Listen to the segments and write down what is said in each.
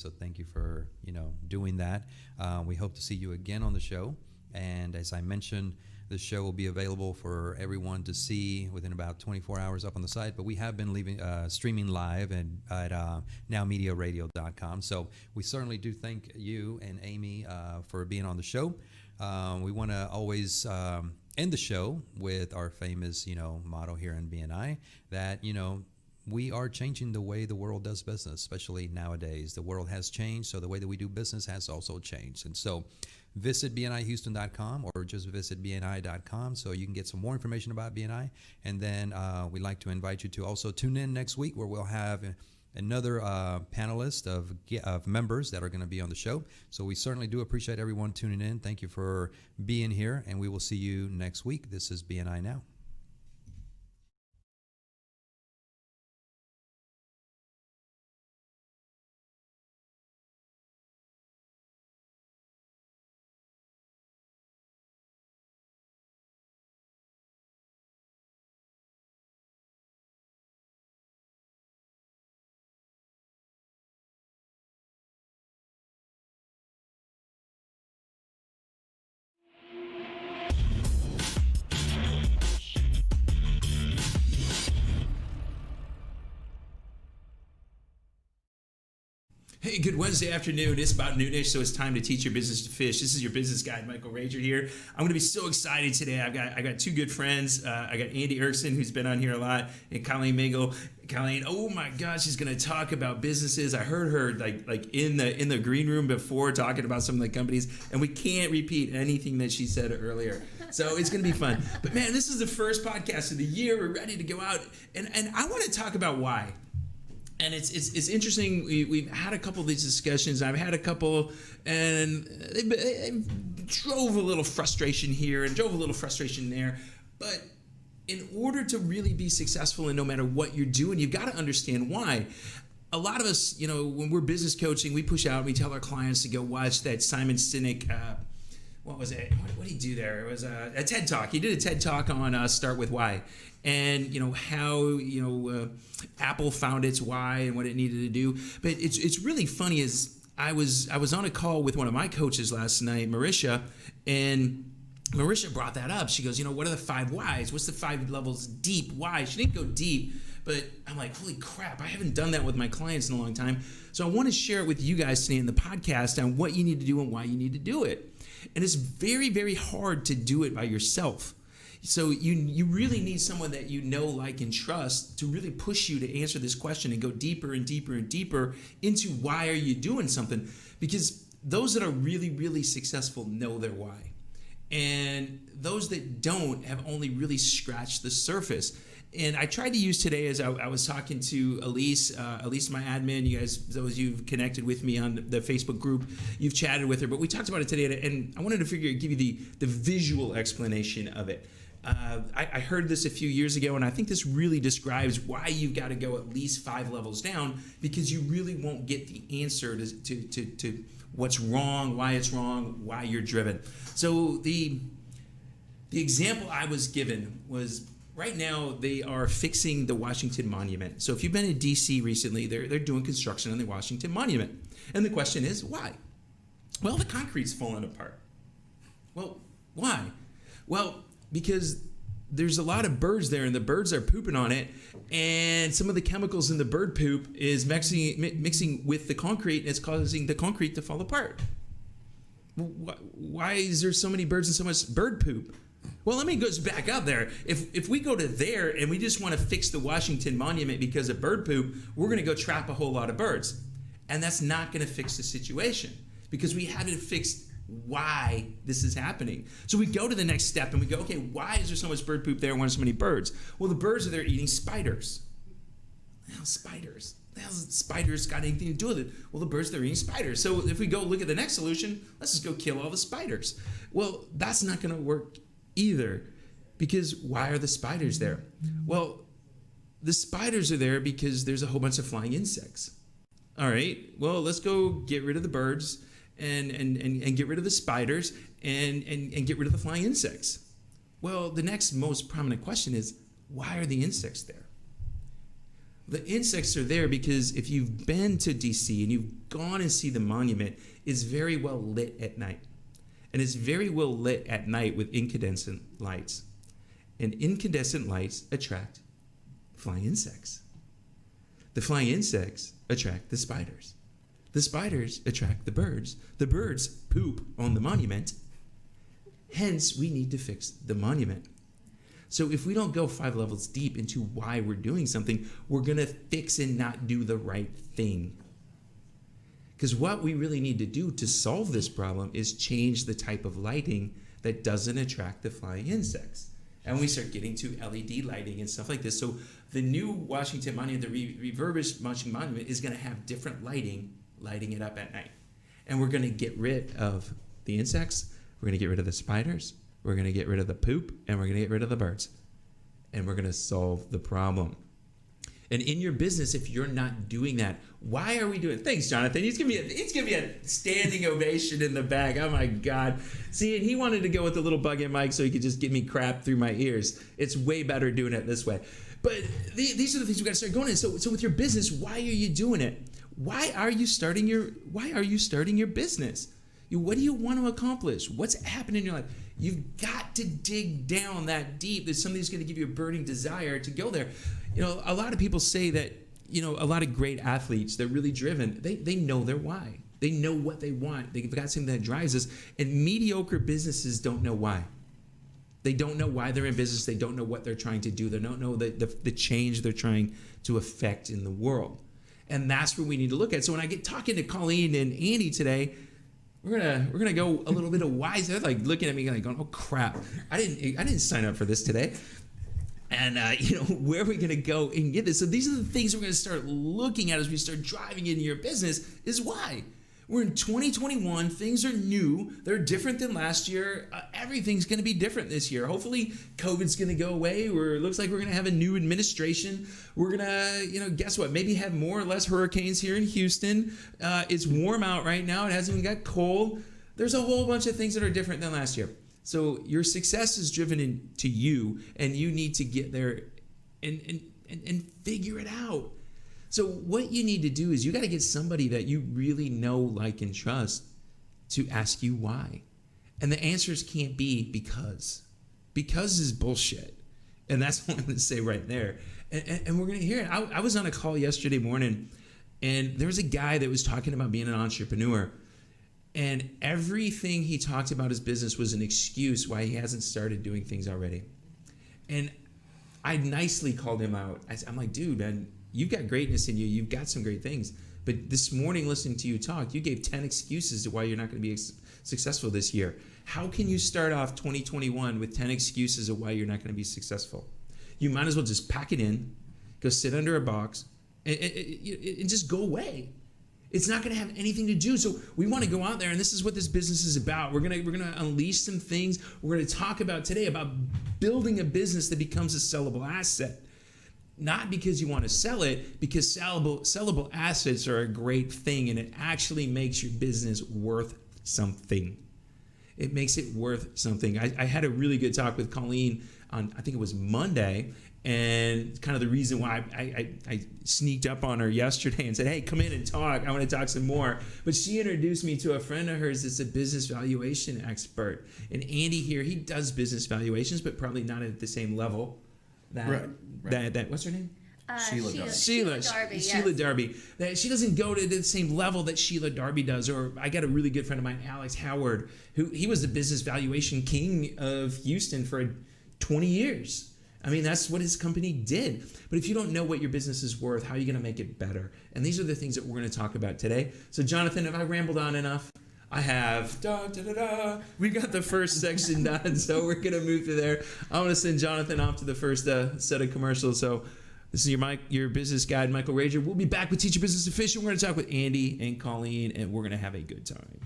So thank you for, doing that. We hope to see you again on the show. And as I mentioned, the show will be available for everyone to see within about 24 hours up on the site. But we have been streaming live at nowmediaradio.com. So we certainly do thank you and Amy for being on the show. We want to always end the show with our famous, motto here in BNI that, we are changing the way the world does business, especially nowadays. The world has changed, so the way that we do business has also changed. And so visit bnihouston.com or just visit bni.com so you can get some more information about BNI. And then we'd like to invite you to also tune in next week where we'll have another panelist of members that are going to be on the show. So we certainly do appreciate everyone tuning in. Thank you for being here, and we will see you next week. This is BNI Now. Hey, good Wednesday afternoon. It's about noonish, so it's time to teach your business to fish. This is your business guide, Michael Rager here. I'm going to be so excited today. I got two good friends. I got Andy Erkson, who's been on here a lot, and Colleen Mingle. Colleen, oh my gosh, she's going to talk about businesses. I heard her like in the green room before talking about some of the companies, and we can't repeat anything that she said earlier. So it's going to be fun. But man, this is the first podcast of the year. We're ready to go out, and I want to talk about why. And it's interesting. We've had a couple of these discussions. I've had a couple, and they drove a little frustration here and drove a little frustration there. But in order to really be successful, and no matter what you're doing, you've got to understand why. A lot of us, when we're business coaching, we push out. We tell our clients to go watch that Simon Sinek. What was it? What did he do there? It was a TED Talk. He did a TED Talk on Start With Why. And how Apple found its why and what it needed to do. But it's really funny is I was on a call with one of my coaches last night, Marisha, and Marisha brought that up. She goes, what are the 5 whys? What's the 5 levels deep why? She didn't go deep, but I'm like, holy crap, I haven't done that with my clients in a long time. So I want to share it with you guys today in the podcast on what you need to do and why you need to do it. And it's very, very hard to do it by yourself. So you really need someone that you know, like, and trust to really push you to answer this question and go deeper and deeper and deeper into why are you doing something? Because those that are really, really successful know their why. And those that don't have only really scratched the surface. And I tried to use today as I was talking to Elise, my admin. You guys, those you've connected with me on the Facebook group, you've chatted with her. But we talked about it today, and I wanted to give you the visual explanation of it. I heard this a few years ago, and I think this really describes why you've got to go at least 5 levels down, because you really won't get the answer to what's wrong, why you're driven. So the example I was given was, right now they are fixing the Washington Monument. So if you've been in D.C. recently, they're doing construction on the Washington Monument. And the question is, why? Well, the concrete's falling apart. Well, why? Well, because there's a lot of birds there, and the birds are pooping on it, and some of the chemicals in the bird poop is mixing with the concrete, and it's causing the concrete to fall apart. Why is there so many birds and so much bird poop? Well, let me go back up there. If we go to there and we just want to fix the Washington Monument because of bird poop, we're going to go trap a whole lot of birds. And that's not going to fix the situation, because we haven't fixed why this is happening. So we go to the next step and we go, okay, why is there so much bird poop there and why are so many birds? Well, the birds are there eating spiders. Now, spiders. How's spiders got anything to do with it? Well, the birds, they're eating spiders. So if we go look at the next solution, let's just go kill all the spiders. Well, that's not going to work either, because why are the spiders there? Well, the spiders are there because there's a whole bunch of flying insects. All right, well, let's go get rid of the birds and get rid of the spiders and get rid of the flying insects. Well, the next most prominent question is, why are the insects there? The insects are there because if you've been to DC and you've gone and see the monument, it's very well lit at night. And it's very well lit at night with incandescent lights. And incandescent lights attract flying insects. The flying insects attract the spiders. The spiders attract the birds. The birds poop on the monument. Hence, we need to fix the monument. So if we don't go 5 levels deep into why we're doing something, we're going to fix and not do the right thing. Because what we really need to do to solve this problem is change the type of lighting that doesn't attract the flying insects. And we start getting to LED lighting and stuff like this. So the new Washington Monument, the refurbished Washington Monument, is going to have different lighting it up at night. And we're going to get rid of the insects. We're going to get rid of the spiders. We're going to get rid of the poop. And we're going to get rid of the birds. And we're going to solve the problem. And in your business, if you're not doing that, why are we doing it? Thanks, Jonathan. He's giving me a standing ovation in the back. Oh my God. See, and he wanted to go with the little bucket mic so he could just give me crap through my ears. It's way better doing it this way. But these are the things we got to start going in. So with your business, why are you doing it? Why are you starting your business? What do you want to accomplish? What's happening in your life? You've got to dig down that deep. There's something that's going to give you a burning desire to go there. A lot of people say that, a lot of great athletes, they're really driven. They know their why. They know what they want. They've got something that drives us. And mediocre businesses don't know why. They don't know why they're in business. They don't know what they're trying to do. They don't know the change they're trying to affect in the world. And that's what we need to look at. So when I get talking to Colleen and Andy today, we're gonna go a little bit of wise. They're like looking at me like going, "Oh crap! I didn't sign up for this today." And where are we gonna go and get this? So these are the things we're gonna start looking at as we start driving into your business. Is why we're in 2021. Things are new. They're different than last year. Everything's gonna be different this year. Hopefully, COVID's gonna go away. It looks like we're gonna have a new administration. We're gonna, guess what? Maybe have more or less hurricanes here in Houston. It's warm out right now. It hasn't even got cold. There's a whole bunch of things that are different than last year. So your success is driven into you, and you need to get there and figure it out. So what you need to do is you got to get somebody that you really know, like, and trust to ask you why. And the answers can't be because. Because is bullshit. And that's what I'm going to say right there. And we're going to hear it. I was on a call yesterday morning, and there was a guy that was talking about being an entrepreneur. And everything he talked about his business was an excuse why he hasn't started doing things already. And I nicely called him out. I'm like, dude, man, you've got greatness in you. You've got some great things. But this morning, listening to you talk, you gave 10 excuses to why you're not going to be successful this year. How can you start off 2021 with 10 excuses of why you're not going to be successful? You might as well just pack it in, go sit under a box, and just go away. It's not going to have anything to do. So we want to go out there, and this is what this business is about. We're going to unleash some things. We're going to talk about today about building a business that becomes a sellable asset. Not because you want to sell it, because sellable assets are a great thing, and it actually makes your business worth something. It makes it worth something. I had a really good talk with Colleen on, I think it was Monday, and kind of the reason why I sneaked up on her yesterday and said, hey, come in and talk. I want to talk some more. But she introduced me to a friend of hers that's a business valuation expert. And Andy here, he does business valuations, but probably not at the same level. Right. That what's her name? Sheila Darby. Sheila Darby. That she doesn't go to the same level that Sheila Darby does. Or I got a really good friend of mine, Alex Howard, he was the business valuation king of Houston for 20 years. I mean, that's what his company did. But if you don't know what your business is worth, how are you going to make it better? And these are the things that we're going to talk about today. So, Jonathan, have I rambled on enough? I have. We got the first section done, so we're going to move to there. I'm going to send Jonathan off to the first set of commercials. So, this is your business guide, Michael Rager. We'll be back with Teach Your Business Efficient. We're going to talk with Andy and Colleen, and we're going to have a good time.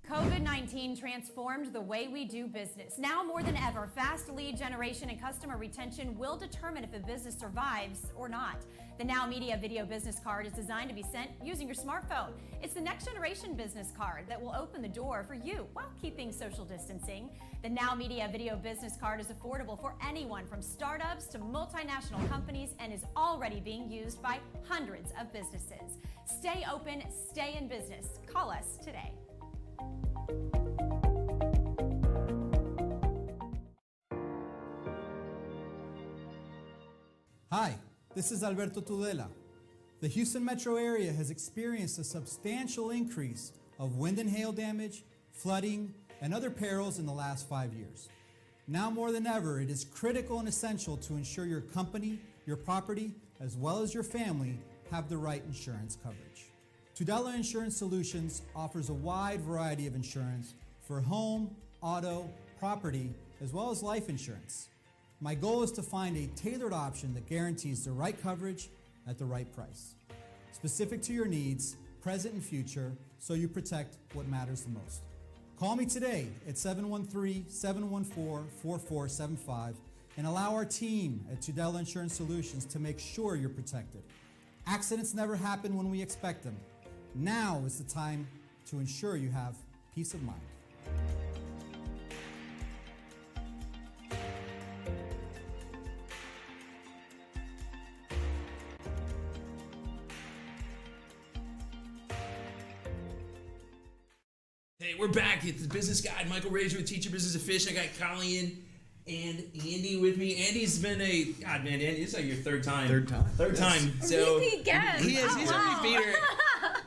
COVID-19 transformed the way we do business. Now more than ever, fast lead generation and customer retention will determine if a business survives or not. The Now Media Video Business Card is designed to be sent using your smartphone. It's the next generation business card that will open the door for you while keeping social distancing. The Now Media Video Business Card is affordable for anyone from startups to multinational companies and is already being used by hundreds of businesses. Stay open, stay in business. Call us today. Hi, this is Alberto Tudela. The Houston metro area has experienced a substantial increase of wind and hail damage, flooding, and other perils in the last 5 years. Now more than ever, it is critical and essential to ensure your company, your property, as well as your family have the right insurance coverage. Tudela Insurance Solutions offers a wide variety of insurance for home, auto, property, as well as life insurance. My goal is to find a tailored option that guarantees the right coverage at the right price, specific to your needs, present and future, so you protect what matters the most. Call me today at 713-714-4475 and allow our team at Tudela Insurance Solutions to make sure you're protected. Accidents never happen when we expect them. Now is the time to ensure you have peace of mind. Hey, we're back. It's the Business Guide. Michael Rager with Teach Your Business to Fish. I got Colleen and Andy with me. Andy's been God, man, Andy, it's like your third time. Third time. So Repeat guest. He is. He's wow. a repeater.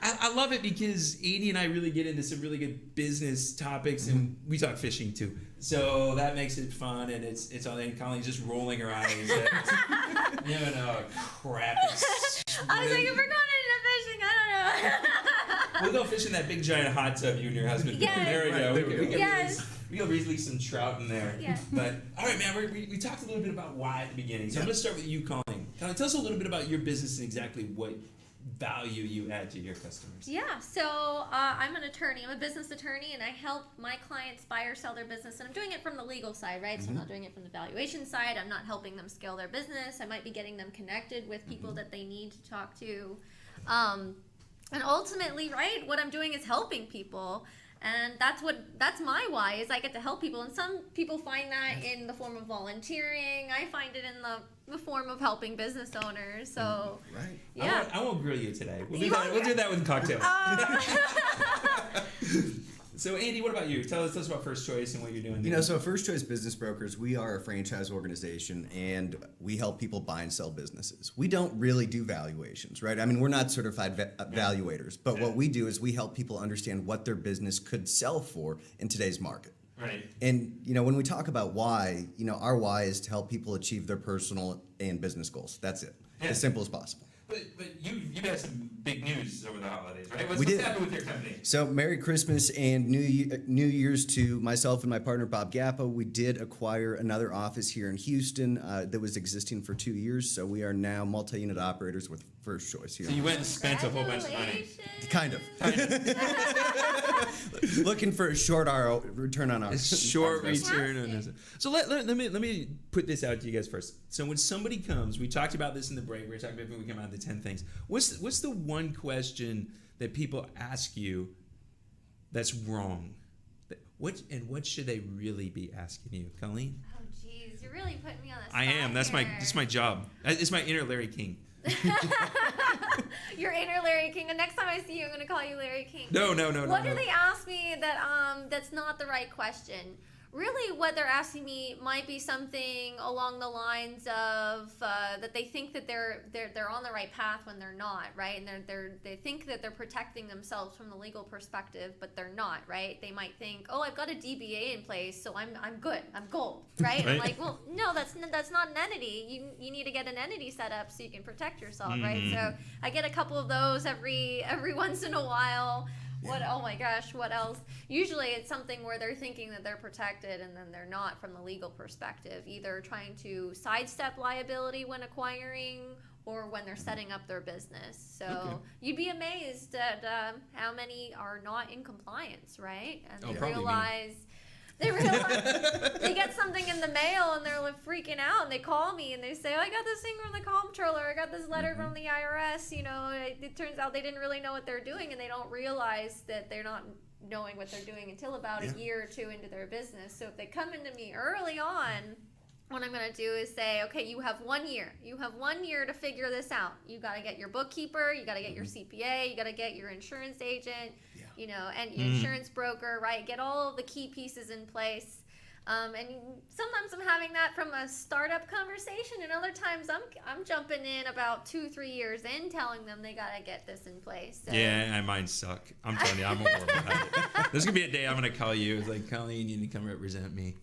I love it because Andy and I really get into some really good business topics, and we talk fishing too. So that makes it fun, and it's all. And Colleen's just rolling her eyes. No, crap. I was like, if we're going into fishing, I don't know. We'll go fish in that big giant hot tub you and your husband. Yes. There we go. Yes. We can release some trout in there. Yeah. But all right, man. We talked a little bit about why at the beginning. So I'm gonna start with you, Colleen. Colleen, tell us a little bit about your business and exactly what value you add to your customers. Yeah, so I'm an attorney. I'm a business attorney, and I help my clients buy or sell their business. And I'm doing it from the legal side, right? So I'm not doing it from the valuation side. I'm not helping them scale their business. I might be getting them connected with people that they need to talk to. And ultimately, right, what I'm doing is helping people. And that's my why, is I get to help people. And some people find that in the form of volunteering. I find it in the form of helping business owners. So Right. yeah. I won't grill you today. We'll do You that. won't We'll do that with cocktails. Uh, So Andy, what about you? Tell us about First Choice and what you're doing. You know, so First Choice Business Brokers, we are a franchise organization, and we help people buy and sell businesses. We don't really do valuations, right? I mean, we're not certified valuators, but what we do is we help people understand what their business could sell for in today's market. Right. And, you know, when we talk about why, you know, our why is to help people achieve their personal and business goals. That's it. Yeah. As simple as possible. But you had some big news over the holidays, right? What's We did. happened with your company? So Merry Christmas and New Year's to myself and my partner Bob Gappa. We did acquire another office here in Houston that was existing for 2 years. So we are now multi-unit operators with First Choice here. So you went and spent a whole bunch of money. Kind of. Looking for a short return on our Short investment. return on this. So let me put this out to you guys first. So when somebody comes, we talked about this in the break. We were talking about when we came out of the 10 things. What's the one question that people ask you that's wrong? What should they really be asking you, Colleen? Oh, geez, you're really putting me on the spot. I am. That's here. my job. It's my inner Larry King. Your inner Larry King. And next time I see you, I'm going to call you Larry King. No. What do they ask me that's not the right question? Really, what they're asking me might be something along the lines of that they think that they're on the right path when they're not, right? And they think that they're protecting themselves from the legal perspective, but they're not, right? They might think, oh, I've got a DBA in place, so I'm good, I'm gold, right? I'm like, well, no, that's not an entity. You need to get an entity set up so you can protect yourself, right? So I get a couple of those every once in a while. Oh my gosh, what else? Usually it's something where they're thinking that they're protected and then they're not from the legal perspective, either trying to sidestep liability when acquiring or when they're setting up their business. So Okay. you'd be amazed at how many are not in compliance, right? And Oh, they probably me. realize they get something in the mail and they're like freaking out, and they call me and they say, I got this thing from the comptroller, I got this letter from the IRS. You know, it turns out they didn't really know what they're doing, and they don't realize that they're not knowing what they're doing until about a year or two into their business. So if they come into me early on, what I'm going to do is say, okay, you have 1 year. You have 1 year to figure this out. You got to get your bookkeeper, you got to get your CPA, you got to get your insurance agent, you know, and your insurance broker, right? Get all of the key pieces in place. And sometimes I'm having that from a startup conversation, and other times I'm jumping in about 2-3 years in, telling them they gotta get this in place. So. Yeah, and mine suck. I'm telling you, I'm horrible at it. There's gonna be a day I'm gonna call you. It's like, Colleen, you need to come represent me.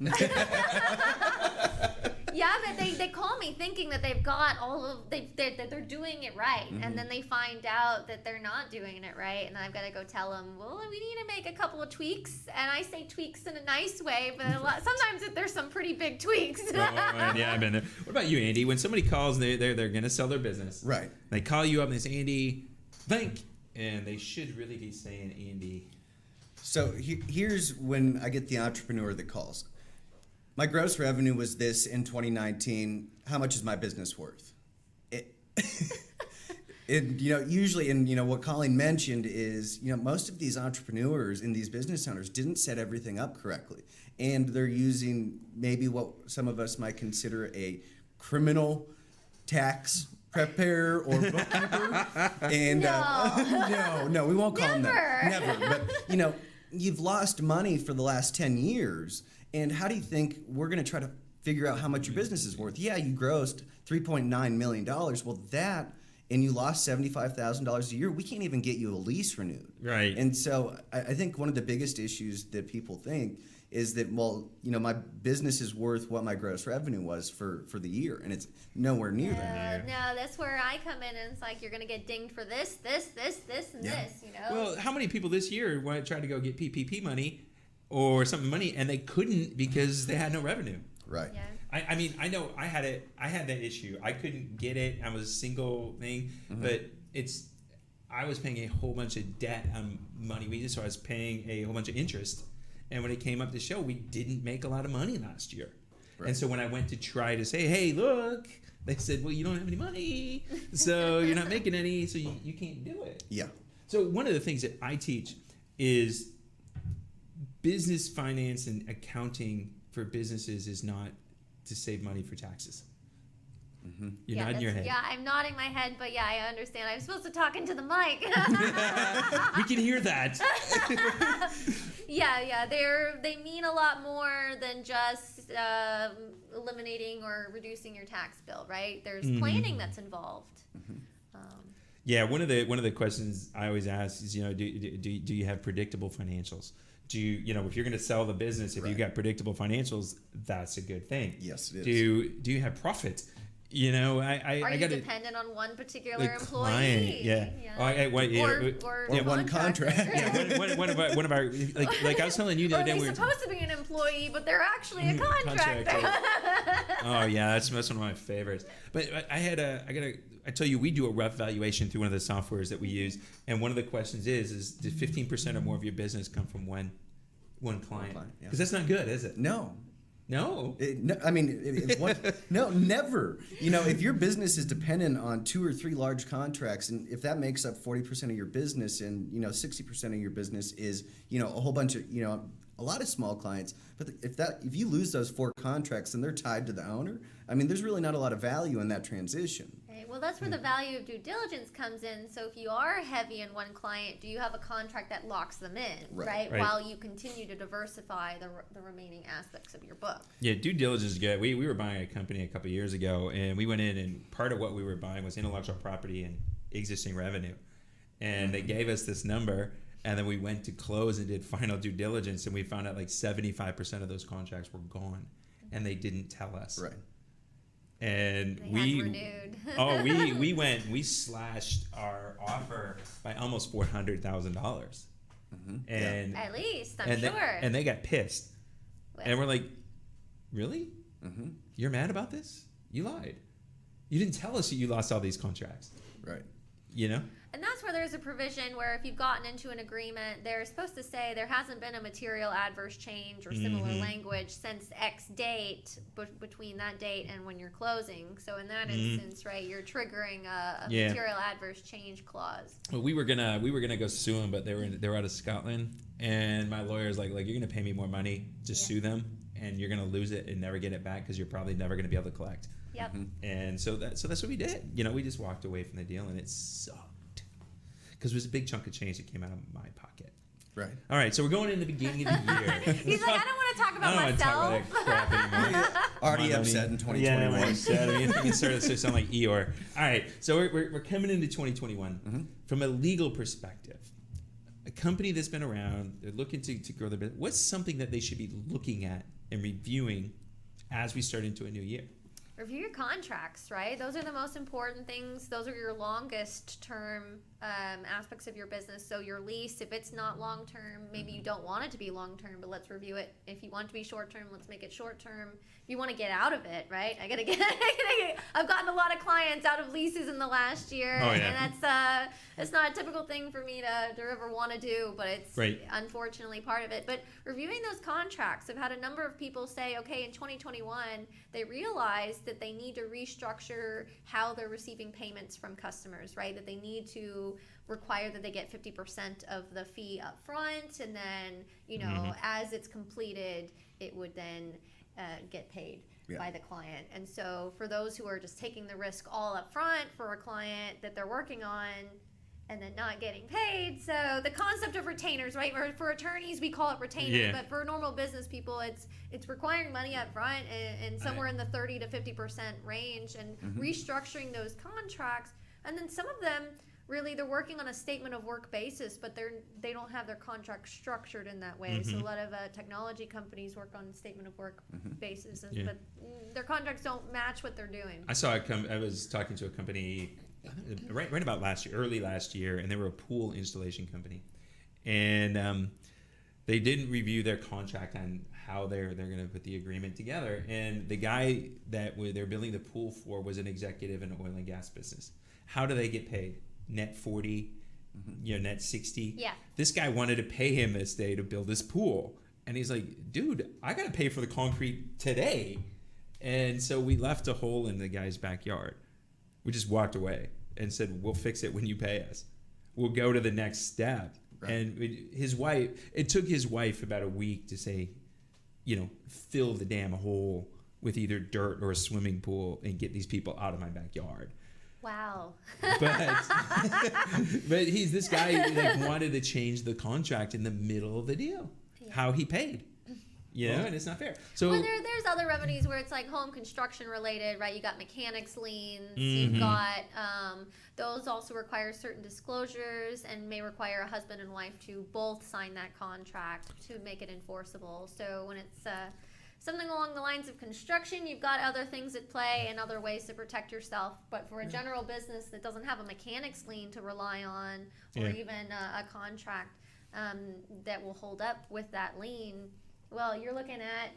Yeah, but they call me thinking that they've got all of that they're doing it right, and then they find out that they're not doing it right, and then I've got to go tell them, well, we need to make a couple of tweaks, and I say tweaks in a nice way, but sometimes there's some pretty big tweaks. Yeah, I've been there. What about you, Andy? When somebody calls, they're gonna sell their business, Right. They call you up and they say, Andy, think, and they should really be saying Andy. So here's when I get the entrepreneur that calls. My gross revenue was this in 2019. How much is my business worth? Usually, and what Colleen mentioned is, most of these entrepreneurs and these business owners didn't set everything up correctly, and they're using maybe what some of us might consider a criminal tax preparer or bookkeeper. And no, we won't call them that. Never. But you've lost money for the last 10 years. And how do you think we're going to try to figure out how much your business is worth? Yeah, you grossed $3.9 million. Well, and you lost $75,000 a year. We can't even get you a lease renewed. Right. And so I think one of the biggest issues that people think is that, my business is worth what my gross revenue was for the year. And it's nowhere near that. No, that's where I come in, and it's like, you're going to get dinged for this, and this, Well, how many people this year want to try to go get PPP money or something money, and they couldn't because they had no revenue? Right. Yeah. I mean, I know I had that issue. I couldn't get it. I was a single thing, but I was paying a whole bunch of debt on money, so I was paying a whole bunch of interest. And when it came up to show, we didn't make a lot of money last year. Right. And so when I went to try to say, hey, look, they said, well, you don't have any money, so you're not making any, so you can't do it. Yeah. So one of the things that I teach is business finance and accounting for businesses is not to save money for taxes. You're nodding your head. Yeah, I'm nodding my head, but yeah, I understand. I'm supposed to talk into the mic. We can hear that. Yeah, they mean a lot more than just eliminating or reducing your tax bill, right? There's planning that's involved. Yeah, one of the questions I always ask is, do you have predictable financials? Do you, if you're going to sell the business, if you've got predictable financials, that's a good thing. Yes, it is. Do you have profit? Are you dependent on one particular employee? Client, yeah. Or one contract. Yeah, one of our like I was telling you the or other day, they're supposed to be an employee, but they're actually a contractor. Oh yeah, that's one of my favorites. But I tell you, we do a rough valuation through one of the softwares that we use, and one of the questions is did 15% or more of your business come from one client? Because that's not good, is it? No. No. No, never. If your business is dependent on 2 or 3 large contracts, and if that makes up 40% of your business, and 60% of your business is a whole bunch of a lot of small clients, but if you lose those 4 contracts and they're tied to the owner, there's really not a lot of value in that transition. Right. Well, that's where the value of due diligence comes in. So if you are heavy in one client, do you have a contract that locks them in, right? While you continue to diversify the remaining aspects of your book. Yeah, due diligence is good. We were buying a company a couple of years ago, and we went in, and part of what we were buying was intellectual property and existing revenue. And they gave us this number, and then we went to close and did final due diligence, and we found out like 75% of those contracts were gone, and they didn't tell us. Right. And we slashed our offer by almost $400,000. And at least, I'm sure. And they got pissed. And we're like, really? You're mad about this? You lied. You didn't tell us that you lost all these contracts. Right. You know? And that's where there's a provision where if you've gotten into an agreement, they're supposed to say there hasn't been a material adverse change or similar language since X date between that date and when you're closing. So in that instance, right, you're triggering a material adverse change clause. Well, we were gonna go sue them, but they were out of Scotland, and my lawyer's like you're gonna pay me more money to sue them, and you're gonna lose it and never get it back because you're probably never gonna be able to collect. Yep. And so that's what we did. You know, we just walked away from the deal, and it sucked because it was a big chunk of change that came out of my pocket. Right. All right, so we're going in the beginning of the year. He's like, I don't want to talk I about don't want to talk myself. about that crap anymore. Already Come on, upset Tony. in 2021. Yeah, I'm upset. I mean, I started to sound like Eeyore. All right, so we're coming into 2021 from a legal perspective. A company that's been around, they're looking to grow their business. What's something that they should be looking at and reviewing as we start into a new year? Review your contracts, right? Those are the most important things. Those are your longest term aspects of your business. So your lease, if it's not long term, maybe you don't want it to be long term, but let's review it. If you want it to be short term, let's make it short term. If you want to get out of it, right? I've gotten a lot of clients out of leases in the last year, and that's not a typical thing for me to ever want to do, but it's unfortunately part of it. But reviewing those contracts, I've had a number of people say, okay, in 2021, they realized that they need to restructure how they're receiving payments from customers, right? That they need to require that they get 50% of the fee up front, and then, you know, as it's completed, it would then get paid by the client. And so for those who are just taking the risk all up front for a client that they're working on and then not getting paid, so the concept of retainers, right? For attorneys, we call it retainer, but for normal business people, it's requiring money up front and somewhere in the 30 to 50% range, and restructuring those contracts. And then some of them, really, they're working on a statement of work basis, but they don't have their contract structured in that way. So a lot of technology companies work on statement of work basis, but their contracts don't match what they're doing. I was talking to a company right about early last year, and they were a pool installation company, and they didn't review their contract on how they're going to put the agreement together. And the guy that they're building the pool for was an executive in an oil and gas business. How do they get paid? Net 40, net 60. Yeah. This guy wanted to pay him this day to build this pool. And he's like, dude, I got to pay for the concrete today. And so we left a hole in the guy's backyard. We just walked away and said, we'll fix it when you pay us. We'll go to the next step. Right. And it took his wife about a week to say, fill the damn hole with either dirt or a swimming pool and get these people out of my backyard. Wow. But he's this guy wanted to change the contract in the middle of the deal. Yeah. How he paid. And it's not fair. So there's other remedies where it's like home construction related, right? You got mechanics liens, you've got those also require certain disclosures and may require a husband and wife to both sign that contract to make it enforceable. So when it's something along the lines of construction, you've got other things at play and other ways to protect yourself. But for a general business that doesn't have a mechanics lien to rely on, or even a contract that will hold up with that lien, well, you're looking at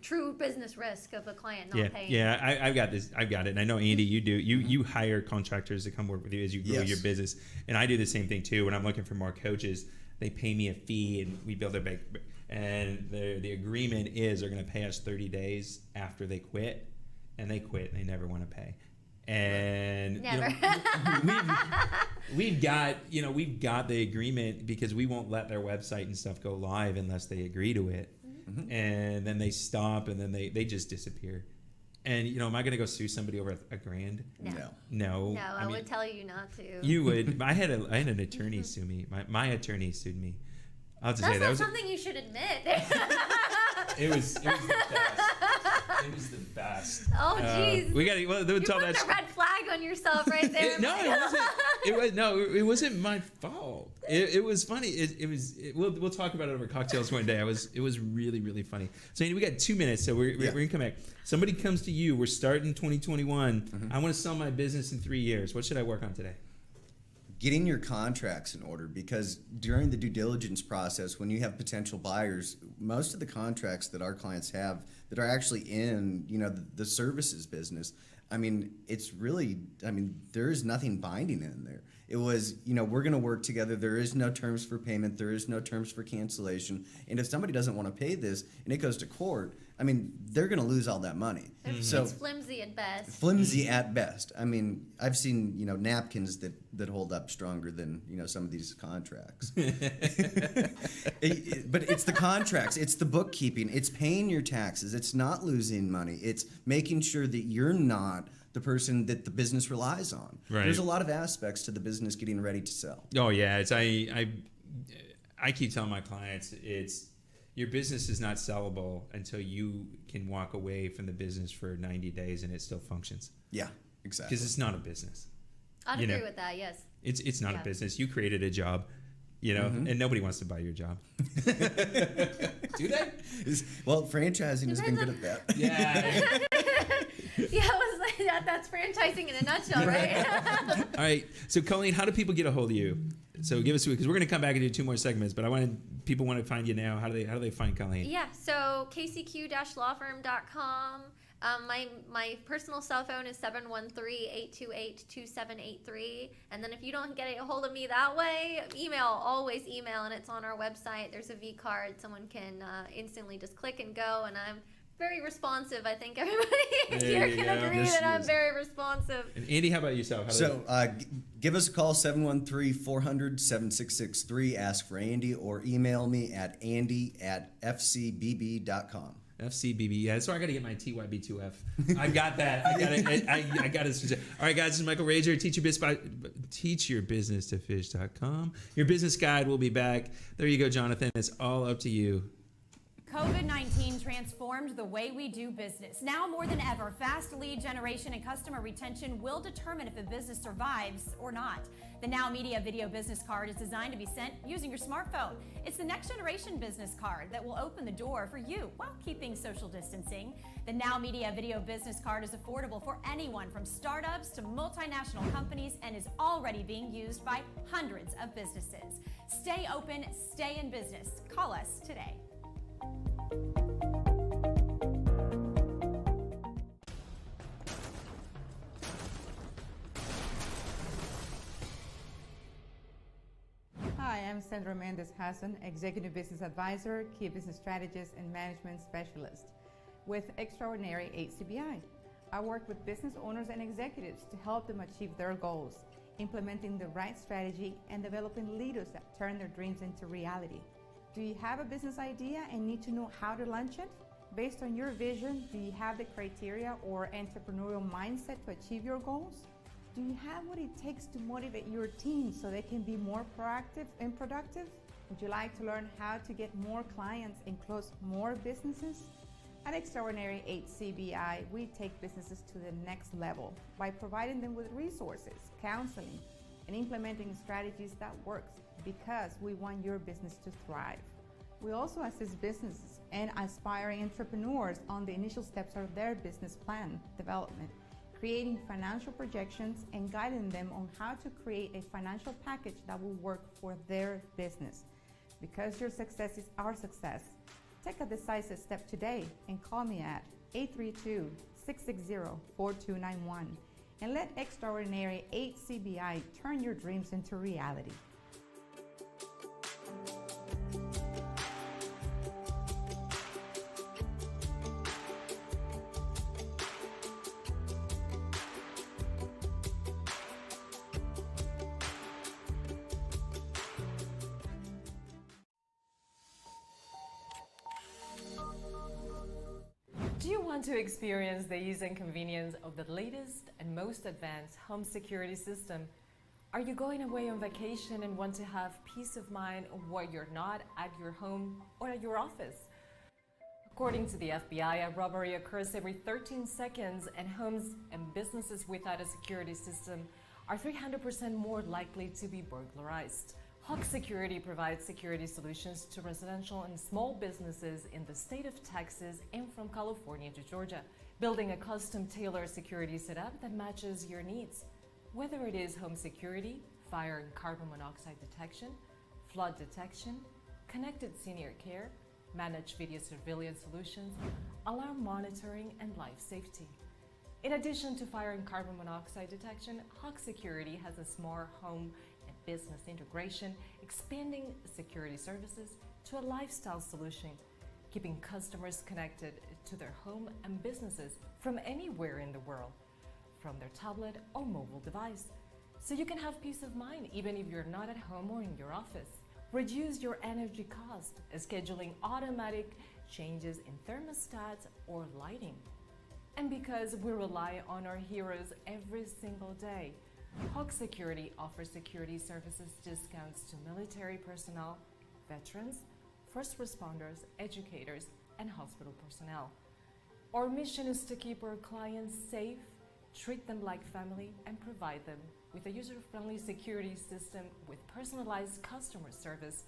true business risk of a client not paying. Yeah, I've got this. I've got it. And I know, Andy, you do. You hire contractors to come work with you as you grow your business. And I do the same thing, too. When I'm looking for more coaches, they pay me a fee, and we build their bank. And the agreement is they're going to pay us 30 days after they quit. And they quit, and they never want to pay. And we've got the agreement because we won't let their website and stuff go live unless they agree to it. And then they stop, and then they just disappear. And am I going to go sue somebody over $1,000? No. I would tell you not to. You would. I had an attorney sue me. My attorney sued me. I'll just say that was something you should admit. It was the best. It was the best. Oh, jeez. We got. Well, you put the red flag on yourself right there. It wasn't my fault. It was funny. We'll talk about it over cocktails one day. It was really, really funny. So Andy, we got 2 minutes, so we're gonna come back. Somebody comes to you. We're starting 2021. I want to sell my business in 3 years. What should I work on today? Getting your contracts in order, because during the due diligence process, when you have potential buyers, most of the contracts that our clients have that are actually in the services business, I mean, it's really, I mean, there is nothing binding in there. It was, we're going to work together. There is no terms for payment. There is no terms for cancellation. And if somebody doesn't want to pay this and it goes to court, I mean, they're going to lose all that money. So It's flimsy at best. flimsy at best. I mean, I've seen, napkins that hold up stronger than, some of these contracts. But it's the contracts, it's the bookkeeping, it's paying your taxes, it's not losing money, it's making sure that you're not the person that the business relies on. Right. There's a lot of aspects to the business getting ready to sell. Oh yeah, it's I keep telling my clients your business is not sellable until you can walk away from the business for 90 days and it still functions. Yeah, exactly. Because it's not a business. I'd agree with that, yes. It's not Yeah. a business. You created a job, and nobody wants to buy your job. Do they? Well, franchising has been good at that. Yeah. Yeah, it was like that's franchising in a nutshell, right? All right. So, Colleen, how do people get a hold of you? So give us, because we're going to come back and do 2 more segments, but people want to find you now. How do they find Colleen? Yeah, so kcq-lawfirm.com. My personal cell phone is 713-828-2783. And then if you don't get a hold of me that way, always email, and it's on our website. There's a V card. Someone can instantly just click and go, and I'm very responsive. I think everybody here can agree that I'm very responsive. And Andy, how about yourself? Give us a call, 713-400-7663. Ask for Andy, or email me at andy@fcbb.com. FCBB. Yeah, so I got to get my TYB2F. I got that. I got it. I got it. All right, guys, this is Michael Rager, teachyourbusinesstofish.com. Your business guide will be back. There you go, Jonathan. It's all up to you. COVID-19 transformed the way we do business. Now more than ever, fast lead generation and customer retention will determine if a business survives or not. The Now Media Video Business Card is designed to be sent using your smartphone. It's the next generation business card that will open the door for you while keeping social distancing. The Now Media Video Business Card is affordable for anyone from startups to multinational companies and is already being used by hundreds of businesses. Stay open, stay in business. Call us today. Hi, I'm Sandra Mendez Hassan, Executive Business Advisor, Key Business Strategist, and Management Specialist with Extraordinary HCBI. I work with business owners and executives to help them achieve their goals, implementing the right strategy, and developing leaders that turn their dreams into reality. Do you have a business idea and need to know how to launch it? Based on your vision, do you have the criteria or entrepreneurial mindset to achieve your goals? Do you have what it takes to motivate your team so they can be more proactive and productive? Would you like to learn how to get more clients and close more businesses? At Extraordinary HCBI, we take businesses to the next level by providing them with resources, counseling, and implementing strategies that works, because we want your business to thrive. We also assist businesses and aspiring entrepreneurs on the initial steps of their business plan development, creating financial projections and guiding them on how to create a financial package that will work for their business. Because your success is our success, take a decisive step today and call me at 832-660-4291 and let Extraordinary HCBI turn your dreams into reality. Do you want to experience the ease and convenience of the latest and most advanced home security system? Are you going away on vacation and want to have peace of mind while you're not at your home or at your office? According to the FBI, a robbery occurs every 13 seconds, and homes and businesses without a security system are 300% more likely to be burglarized. Hawk Security provides security solutions to residential and small businesses in the state of Texas and from California to Georgia, building a custom-tailored security setup that matches your needs. Whether it is home security, fire and carbon monoxide detection, flood detection, connected senior care, managed video surveillance solutions, alarm monitoring, and life safety. In addition to fire and carbon monoxide detection, Hawk Security has a smart home and business integration, expanding security services to a lifestyle solution, keeping customers connected to their home and businesses from anywhere in the world, from their tablet or mobile device. So you can have peace of mind even if you're not at home or in your office. Reduce your energy cost, scheduling automatic changes in thermostats or lighting. And because we rely on our heroes every single day, Hawk Security offers security services discounts to military personnel, veterans, first responders, educators, and hospital personnel. Our mission is to keep our clients safe, treat them like family, and provide them with a user-friendly security system with personalized customer service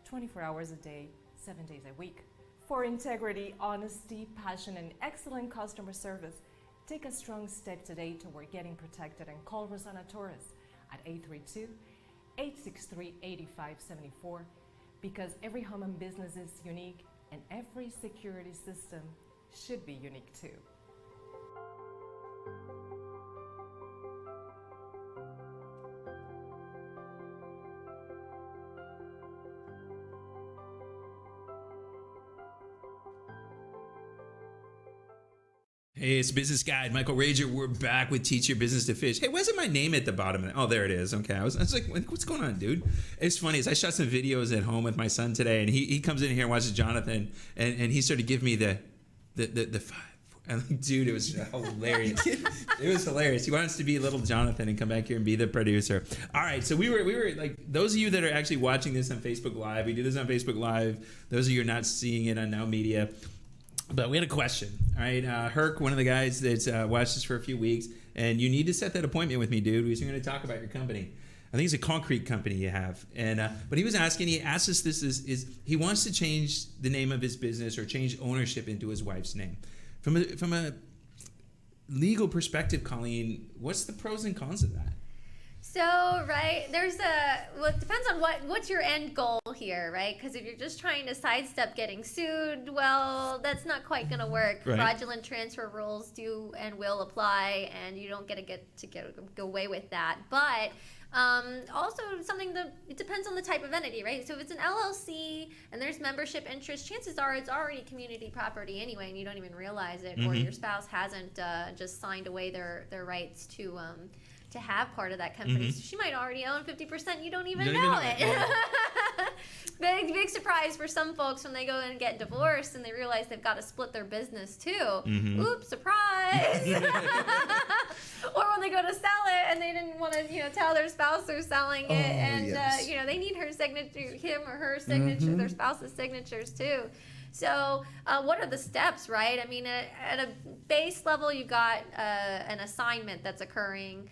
24 hours a day, 7 days a week. For integrity, honesty, passion, and excellent customer service, take a strong step today toward getting protected and call Rosanna Torres at 832-863-8574 because every home and business is unique and every security system should be unique too. Hey, it's Business Guide, Michael Rager. We're back with Teach Your Business to Fish. Hey, why isn't my name at the bottom? Oh, there it is. Okay, I was like, what's going on, dude? It's funny. I shot some videos at home with my son today, and he comes in here and watches Jonathan, and he started giving me the five. And like, dude, it was hilarious. It was hilarious. He wants to be little Jonathan and come back here and be the producer. All right, so we were like, those of you that are actually watching this on Facebook Live, we do this on Facebook Live. Those of you who are not seeing it on Now Media. But we had a question, all right? Herc, one of the guys that's watched this for a few weeks, and you need to set that appointment with me, dude. We're going to talk about your company. I think it's a concrete company you have. And but he was asking, he asked us this, is he wants to change the name of his business or change ownership into his wife's name. From a legal perspective, Colleen, what's the pros and cons of that? So, right, well, it depends on what's your end goal here, right? Because if you're just trying to sidestep getting sued, well, that's not quite going to work. Right. Fraudulent transfer rules do and will apply, and you don't get go away with that. But also something that it depends on the type of entity, right? So if it's an LLC and there's membership interest, chances are it's already community property anyway, and you don't even realize it, or your spouse hasn't just signed away their rights to have part of that company. So she might already own 50%. You don't even know it. Big surprise for some folks when they go and get divorced and they realize they've got to split their business too. Oops, surprise. Or when they go to sell it and they didn't want to, tell their spouse they're selling it, and yes. they need her signature, him or her signature, their spouse's signatures too. So what are the steps, right? I mean, at a base level, you've got an assignment that's occurring.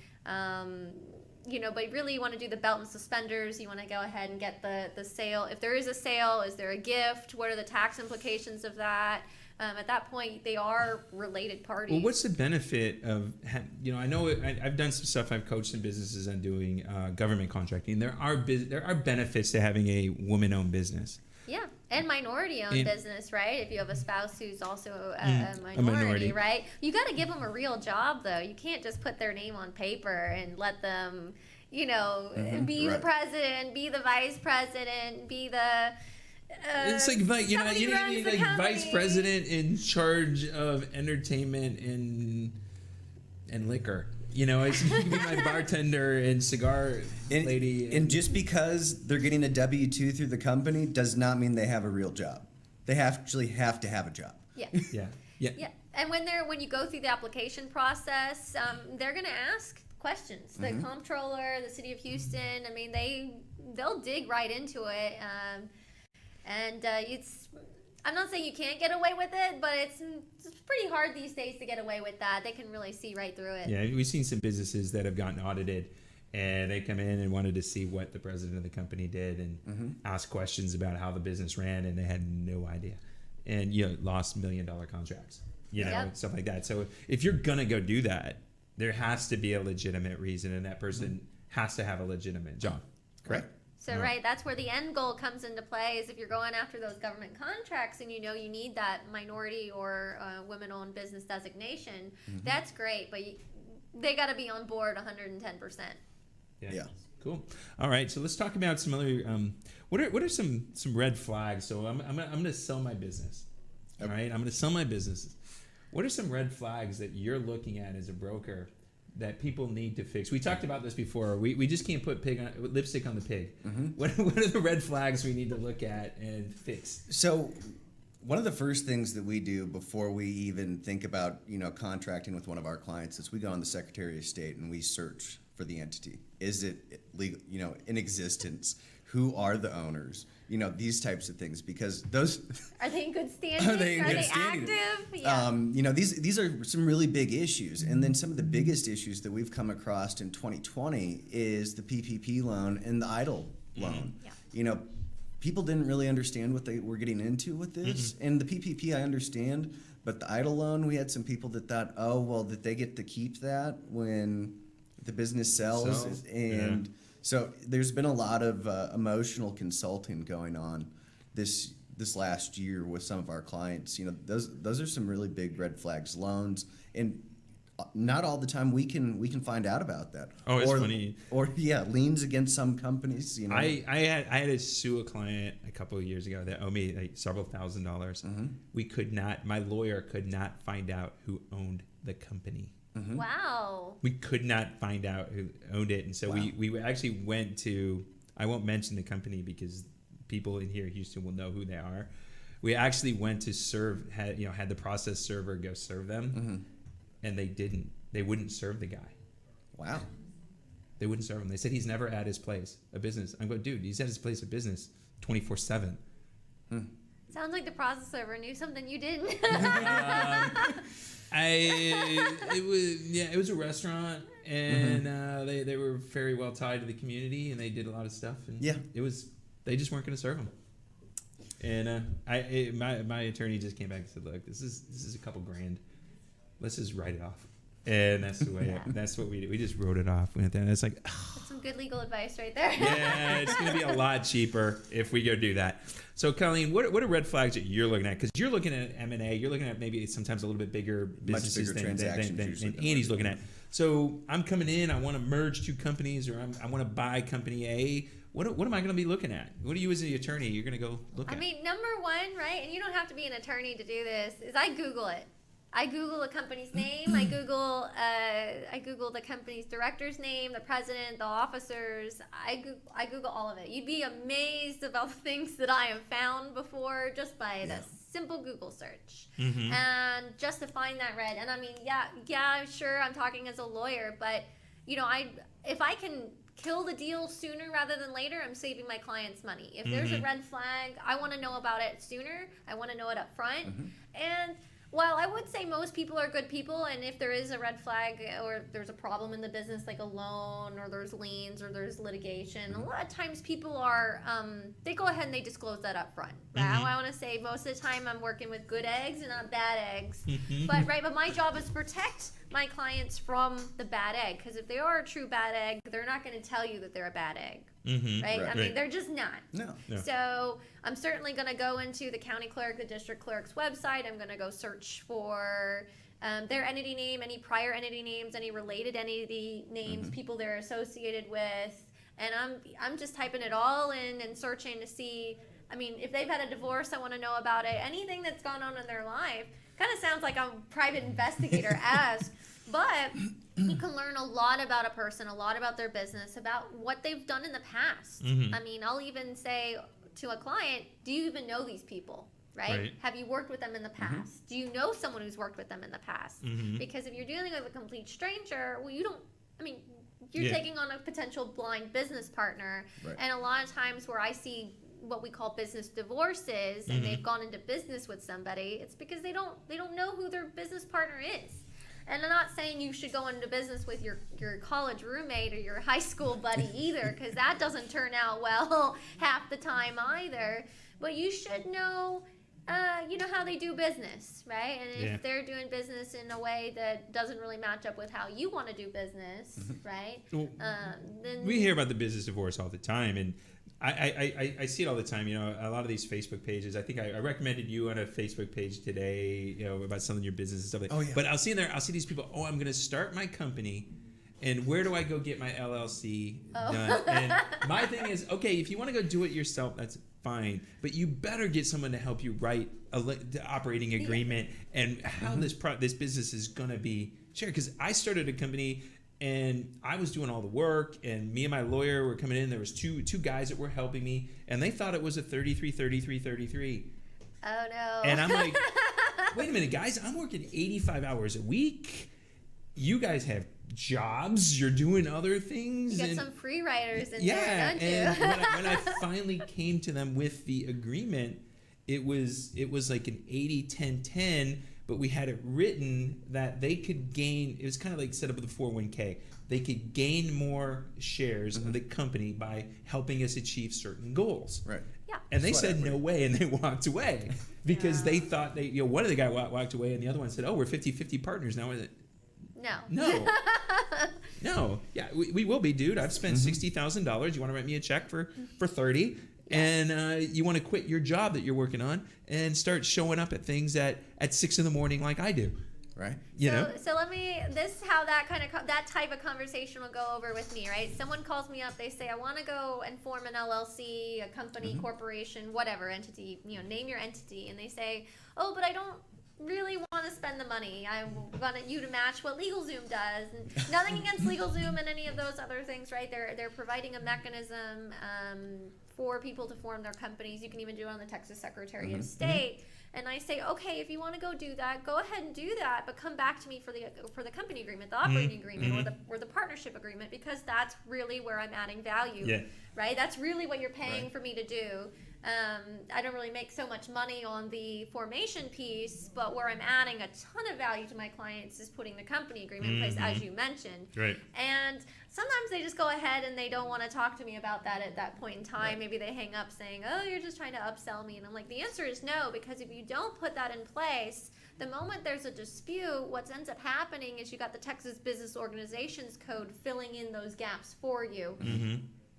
But really you want to do the belt and suspenders. You want to go ahead and get the sale. If there is a sale, is there a gift? What are the tax implications of that? At that point, they are related parties. Well, what's the benefit of, I know I've done some stuff. I've coached some businesses on doing government contracting. There are benefits to having a woman-owned business. Yeah, and minority-owned business, right? If you have a spouse who's also a minority, right? You got to give them a real job, though. You can't just put their name on paper and let them, be the president, be the vice president, be the. It's like you need like vice president in charge of entertainment and liquor. You can be my bartender and cigar lady. And just because they're getting a W-2 through the company does not mean they have a real job. They actually have to have a job. Yeah. Yeah. And when you go through the application process, they're going to ask questions. The comptroller, the city of Houston, I mean, they'll dig right into it. I'm not saying you can't get away with it, but it's pretty hard these days to get away with that. They can really see right through it. Yeah, we've seen some businesses that have gotten audited, and they come in and wanted to see what the president of the company did and ask questions about how the business ran, and they had no idea. And, lost $1 million contracts, stuff like that. So if you're going to go do that, there has to be a legitimate reason, and that person has to have a legitimate job. Correct? So, right, that's where the end goal comes into play, is if you're going after those government contracts and you know you need that minority or women-owned business designation, that's great, but they got to be on board 110%. Yeah. Cool. All right, so let's talk about some other. What are some red flags? So I'm gonna sell my business. All right, I'm gonna sell my business. What are some red flags that you're looking at as a broker that people need to fix? We talked about this before. We just can't put lipstick on the pig. What are the red flags we need to look at and fix? So one of the first things that we do before we even think about, contracting with one of our clients is we go on the Secretary of State and we search for the entity. Is it legal, in existence? Who are the owners? These types of things, because those Are they in good standing? Are they in good standing? active? Yeah. These are some really big issues. And then some of the biggest issues that we've come across in 2020 is the PPP loan and the EIDL loan. Yeah. People didn't really understand what they were getting into with this. And the PPP, I understand, but the EIDL loan, we had some people that thought, that they get to keep that when the business sells. And so there's been a lot of emotional consulting going on this last year with some of our clients. Those are some really big red flags. Loans, and not all the time we can find out about that. Oh, it's funny. Or liens against some companies. I had to sue a client a couple of years ago that owed me like several $1,000s. We could not. My lawyer could not find out who owned the company. Wow. We could not find out who owned it, and so we actually went to. I won't mention the company because people in here in Houston will know who they are. We actually went to had the process server go serve them, and they didn't. They wouldn't serve the guy. Wow. They wouldn't serve him. They said he's never at his place of business. I'm going, dude, he's at his place of business 24/7. Sounds like the process server knew something you didn't. It was a restaurant, and they were very well tied to the community, and they did a lot of stuff. And they just weren't going to serve them. And my attorney just came back and said, "Look, this is a couple grand. Let's just write it off." And that's the way. That's what we did. We just wrote it off. We went there, and it's like, That's some good legal advice right there. yeah, it's going to be a lot cheaper if we go do that. So, Colleen, what are red flags that you're looking at? Because you're looking at M&A. You're looking at maybe sometimes a little bit bigger businesses than Andy's looking at. So, I'm coming in. I want to merge two companies, or I want to buy company A. What am I going to be looking at? What are you as the attorney? You're going to go look at? I mean, number one, right, and you don't have to be an attorney to do this, is I Google it. I Google a company's name. I Google the company's director's name, the president, the officers. I Google all of it. You'd be amazed about the things that I have found before just by the simple Google search. And just to find that red. And I mean, sure, I'm talking as a lawyer, but if I can kill the deal sooner rather than later, I'm saving my clients money. If there's a red flag, I want to know about it sooner. I want to know it up front. And while I would say most people are good people, and if there is a red flag or there's a problem in the business like a loan or there's liens or there's litigation, a lot of times people are, they go ahead and they disclose that up front. Right? I want to say most of the time I'm working with good eggs and not bad eggs. But my job is to protect my clients from the bad egg, because if they are a true bad egg, they're not going to tell you that they're a bad egg. Right? I mean, they're just not. No. So I'm certainly going to go into the county clerk, the district clerk's website. I'm going to go search for their entity name, any prior entity names, any related entity names, people they're associated with, and I'm just typing it all in and searching to see. I mean, if they've had a divorce, I want to know about it. Anything that's gone on in their life. Kind of sounds like I'm a private investigator but you can learn a lot about a person, a lot about their business, about what they've done in the past. I mean, I'll even say to a client, do you even know these people? Right? Have you worked with them in the past? Do you know someone who's worked with them in the past? Because if you're dealing with a complete stranger, well, you're taking on a potential blind business partner. And a lot of times where I see what we call business divorces and they've gone into business with somebody, it's because they don't know who their business partner is. And I'm not saying you should go into business with your college roommate or your high school buddy either, because that doesn't turn out well half the time either. But you should know how they do business, right? And if they're doing business in a way that doesn't really match up with how you want to do business, right? Well, Then we hear about the business divorce all the time, and I see it all the time. You know, a lot of these Facebook pages. I think I recommended you on a Facebook page today. You know, about selling your business and stuff like that. Oh, yeah. But I'll see these people. Oh, I'm going to start my company, and where do I go get my LLC done? And my thing is, okay, if you want to go do it yourself, that's fine. But you better get someone to help you write the operating agreement and how this business is going to be shared. Because I started a company. And I was doing all the work, and me and my lawyer were coming in. There was two guys that were helping me, and they thought it was a 33. Oh no. And I'm like, wait a minute, guys, I'm working 85 hours a week. You guys have jobs. You're doing other things. You got some free writers in yeah, there, don't you? and when I finally came to them with the agreement, it was like an 80-10-10. But we had it written that they could gain, it was kind of like set up with a 401k. They could gain more shares of the company by helping us achieve certain goals. Right. Yeah. And they That's said what I no way, and they walked away because they thought one of the guys walked away, and the other one said, oh, we're 50-50 partners now. No. No. Yeah, we will be, dude. I've spent $60,000. You want to write me a check for 30? And you want to quit your job that you're working on and start showing up at things at 6 a.m. like I do. Right. You know? So this is how that type of conversation will go over with me, right? Someone calls me up, they say, I want to go and form an LLC, a company, corporation, whatever entity, name your entity. And they say, oh, but I don't really want to spend the money. I want you to match what LegalZoom does. And nothing against LegalZoom and any of those other things, right? They're providing a mechanism for people to form their companies. You can even do it on the Texas Secretary of State. And I say, okay, if you want to go do that, go ahead and do that, but come back to me for the company agreement, the operating agreement, or the partnership agreement, because that's really where I'm adding value, right? That's really what you're paying for me to do. I don't really make so much money on the formation piece, but where I'm adding a ton of value to my clients is putting the company agreement in place, as you mentioned. Right. And sometimes they just go ahead and they don't want to talk to me about that at that point in time. Maybe they hang up saying, oh, you're just trying to upsell me. And I'm like, the answer is no, because if you don't put that in place, the moment there's a dispute, what ends up happening is you got the Texas Business Organizations Code filling in those gaps for you.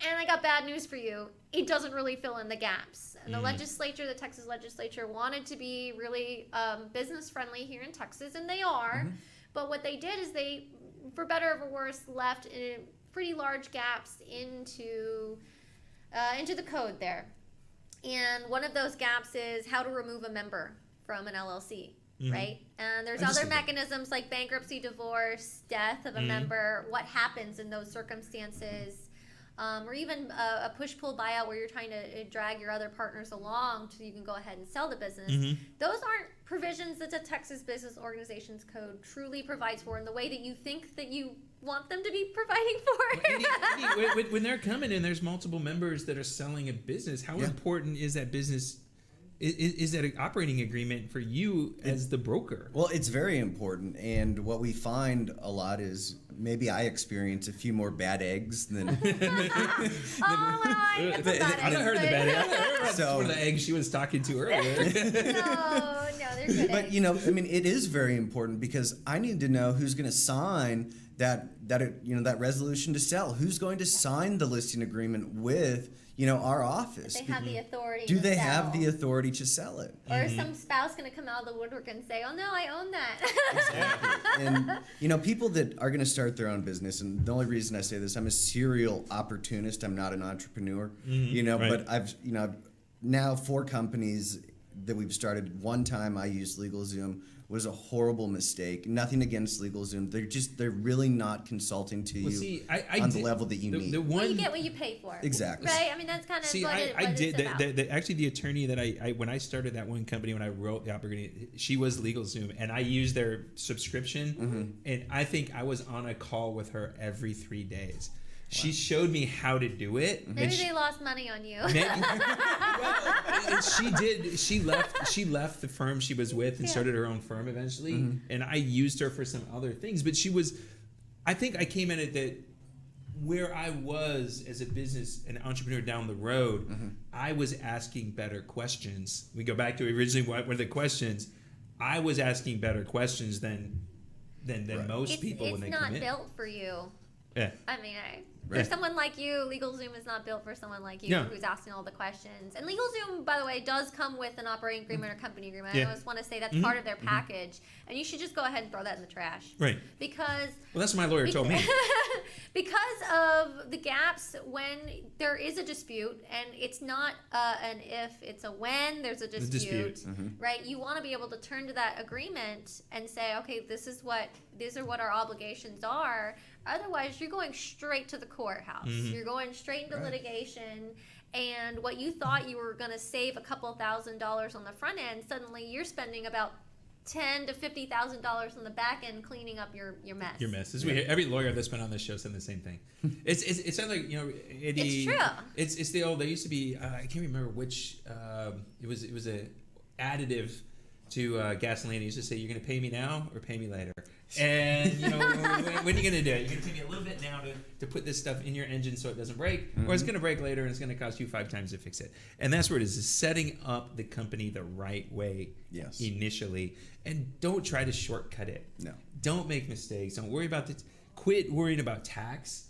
And I got bad news for you. It doesn't really fill in the gaps. And the Texas legislature wanted to be really business friendly here in Texas, and they are. But what they did is they, for better or for worse, left pretty large gaps into the code there. And one of those gaps is how to remove a member from an LLC. Right? And there's other mechanisms like bankruptcy, divorce, death of a member, what happens in those circumstances. Or even a push-pull buyout where you're trying to drag your other partners along so you can go ahead and sell the business. Those aren't provisions that the Texas Business Organizations Code truly provides for in the way that you think that you want them to be providing for. When they're coming in, there's multiple members that are selling a business. How important is that business? Is that an operating agreement for you as the broker? Well, it's very important, and what we find a lot is maybe I experience a few more bad eggs than. I haven't heard the bad eggs. So, one of the eggs she was talking to earlier. no, they're good. But eggs. it is very important because I need to know who's going to sign that resolution to sell. Who's going to sign the listing agreement with our office? They have the authority. Do they sell. have the authority to sell it? Or is some spouse going to come out of the woodwork and say, "Oh no, I own that." Exactly. And people that are going to start their own business, and the only reason I say this, I'm a serial opportunist. I'm not an entrepreneur. Right. But I've now 4 companies that we've started. One time I used LegalZoom. Was a horrible mistake. Nothing against LegalZoom. They're really not consulting to you on the level that you need. Well, you get what you pay for. Exactly. Right? I mean, that's kind of what it's about. Actually, the attorney that I when I started that one company, when I wrote the operating, she was LegalZoom, and I used their subscription, and I think I was on a call with her every 3 days. She showed me how to do it. Maybe they lost money on you. Well, she did. She left the firm she was with and started her own firm eventually. And I used her for some other things. But she was, I think I came at it that where I was as a business and entrepreneur down the road, I was asking better questions. We go back to originally what were the questions. I was asking better questions than most people when they come in. It's not built for you. Yeah. I mean, For someone like you, LegalZoom is not built for someone like you No. who's asking all the questions. And LegalZoom, by the way, does come with an operating agreement or company agreement. Yeah. I just want to say that's part of their package. And you should just go ahead and throw that in the trash. Right. Because Well, that's what my lawyer told me. because of the gaps when there is a dispute, and it's not an if, it's a when there's a dispute, right? You want to be able to turn to that agreement and say, okay, these are what our obligations are. Otherwise, you're going straight to the courthouse. You're going straight into litigation. And what you thought you were going to save a couple $1,000s on the front end, suddenly you're spending about $10,000 to $50,000 on the back end cleaning up your mess. Your mess. Every lawyer that's been on this show said the same thing. It sounds like, Eddie. It's true. It's the old. There used to be. I can't remember which. It was a additive to gasoline. It used to say, "You're going to pay me now or pay me later." And when are you going to do it? You're going to pay me a little bit now to put this stuff in your engine so it doesn't break, or it's going to break later and it's going to cost you 5 times to fix it. And that's where it is setting up the company the right way initially, and don't try to shortcut it. No. Don't make mistakes. Don't worry about quit worrying about tax.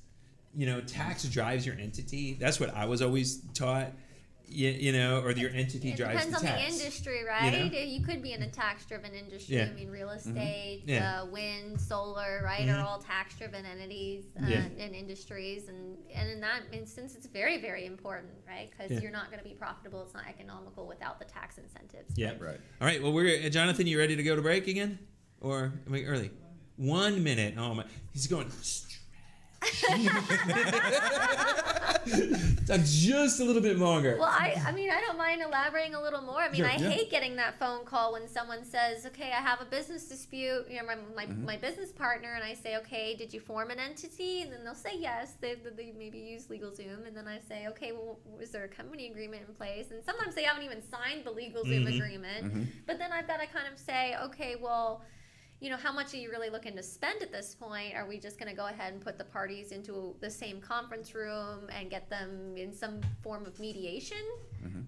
Tax drives your entity. That's what I was always taught. Or your entity drives the tax. Depends on the industry, right? You could be in a tax-driven industry. Yeah. I mean, real estate, wind, solar, right, are all tax-driven entities and industries. And in that instance, it's very, very important, right? Because you're not going to be profitable. It's not economical without the tax incentives. Yeah. Right. All right. Well, Jonathan, you ready to go to break again? Or am I early? 1 minute. Oh, my. He's going... just a little bit longer. Well, I mean, I don't mind elaborating a little more. I mean, Sure, I hate getting that phone call when someone says, okay, I have a business dispute, my business partner, and I say, okay, did you form an entity? And then they'll say yes. They maybe use LegalZoom. And then I say, okay, well, was there a company agreement in place? And sometimes they haven't even signed the LegalZoom agreement. But then I've got to kind of say, okay, well, how much are you really looking to spend at this point? Are we just going to go ahead and put the parties into the same conference room and get them in some form of mediation,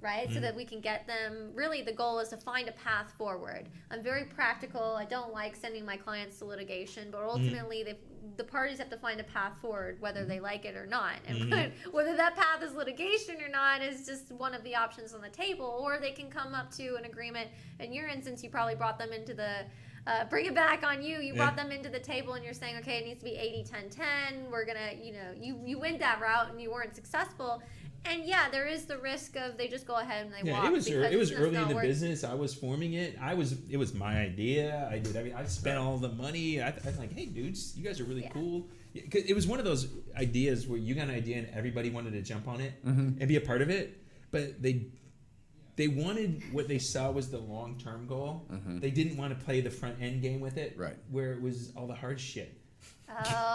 right? So that we can get them, really the goal is to find a path forward. I'm very practical. I don't like sending my clients to litigation, but ultimately the parties have to find a path forward, whether they like it or not. And whether that path is litigation or not is just one of the options on the table, or they can come up to an agreement. In your instance, you probably brought them into the bring it back on you. You brought them into the table and you're saying, okay, it needs to be 80-10-10. We're going to, you went that route and you weren't successful. And there is the risk of they just go ahead and they walk. It was early in the business. I was forming it. It was my idea. I did everything. I spent all the money. I'm like, hey, dudes, you guys are really cool. It was one of those ideas where you got an idea and everybody wanted to jump on it and be a part of it. But they wanted what they saw was the long-term goal. They didn't want to play the front-end game with it, where it was all the hard shit.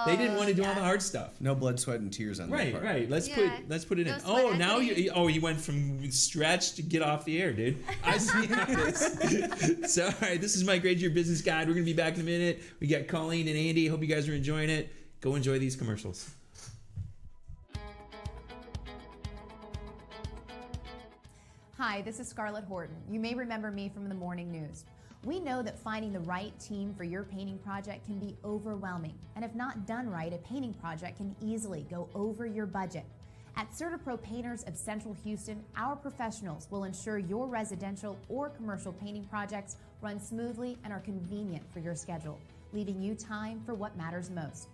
They didn't want to do all the hard stuff. No blood, sweat, and tears on that part. Right. Let's put it in. No Now you went from stretch to get off the air, dude. I see this. So, all right, this is Mike Rage, your business guide. We're gonna be back in a minute. We got Colleen and Andy. Hope you guys are enjoying it. Go enjoy these commercials. Hi, this is Scarlett Horton. You may remember me from the morning news. We know that finding the right team for your painting project can be overwhelming, and if not done right, a painting project can easily go over your budget. At CertaPro Painters of Central Houston, our professionals will ensure your residential or commercial painting projects run smoothly and are convenient for your schedule, leaving you time for what matters most.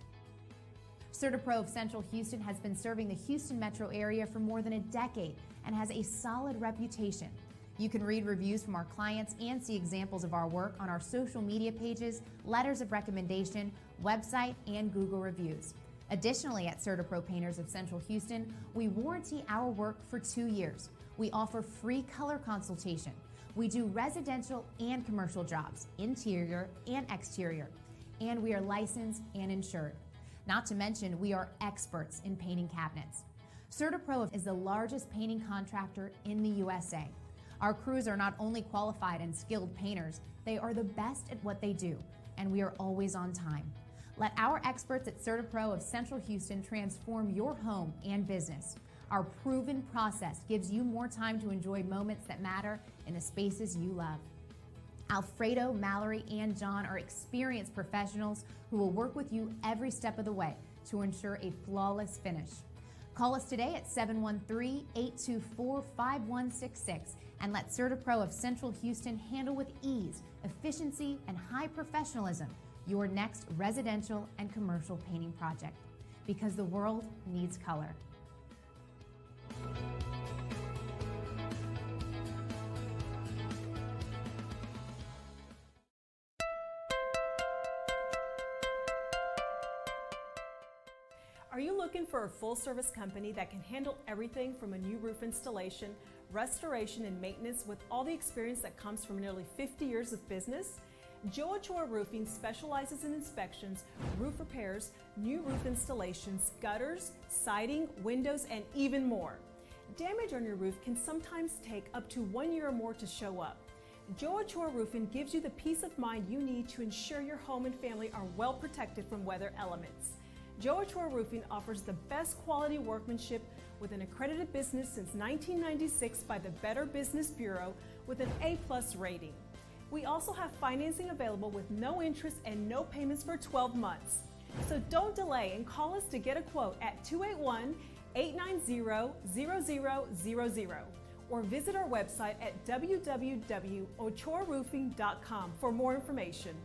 CertaPro of Central Houston has been serving the Houston metro area for more than a decade and has a solid reputation. You can read reviews from our clients and see examples of our work on our social media pages, letters of recommendation, website, and Google reviews. Additionally, at CertaPro Painters of Central Houston, we warranty our work for 2 years. We offer free color consultation. We do residential and commercial jobs, interior and exterior, and we are licensed and insured. Not to mention, we are experts in painting cabinets. CertaPro is the largest painting contractor in the USA. Our crews are not only qualified and skilled painters, they are the best at what they do, and we are always on time. Let our experts at CertaPro of Central Houston transform your home and business. Our proven process gives you more time to enjoy moments that matter in the spaces you love. Alfredo, Mallory, and John are experienced professionals who will work with you every step of the way to ensure a flawless finish. Call us today at 713-824-5166 and let CertaPro of Central Houston handle with ease, efficiency, and high professionalism your next residential and commercial painting project, because the world needs color. Are you looking for a full-service company that can handle everything from a new roof installation, restoration, and maintenance with all the experience that comes from nearly 50 years of business? Joe Ochoa Roofing specializes in inspections, roof repairs, new roof installations, gutters, siding, windows, and even more. Damage on your roof can sometimes take up to 1 year or more to show up. Joe Ochoa Roofing gives you the peace of mind you need to ensure your home and family are well protected from weather elements. Joe Ochoa Roofing offers the best quality workmanship with an accredited business since 1996 by the Better Business Bureau with an A+ rating. We also have financing available with no interest and no payments for 12 months. So don't delay and call us to get a quote at 281-890-0000 or visit our website at www.ochoaroofing.com for more information.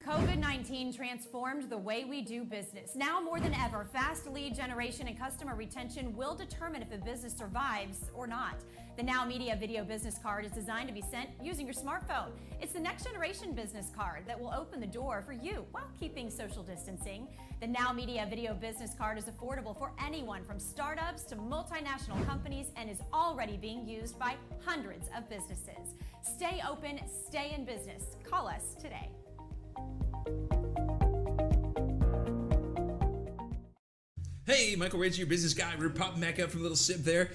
COVID-19 transformed the way we do business. Now more than ever, fast lead generation and customer retention will determine if a business survives or not. The Now Media Video Business Card is designed to be sent using your smartphone. It's the next generation business card that will open the door for you while keeping social distancing. The Now Media Video Business Card is affordable for anyone from startups to multinational companies and is already being used by hundreds of businesses. Stay open, stay in business. Call us today. Hey, Michael Rager, your business guy. We're popping back up from a little sip there.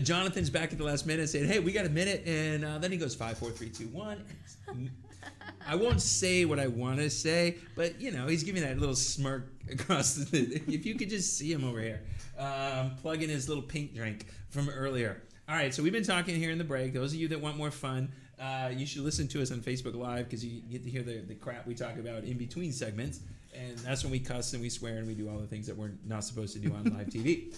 Jonathan's back at the last minute saying, hey, we got a minute. And then he goes 5, 4, 3, 2, 1. I won't say what I want to say, but, you know, he's giving that little smirk across the... If you could just see him over here, plugging his little pink drink from earlier. All right, so we've been talking here in the break. Those of you that want more fun, you should listen to us on Facebook Live because you get to hear the crap we talk about in between segments. And that's when we cuss and we swear and we do all the things that we're not supposed to do on live TV.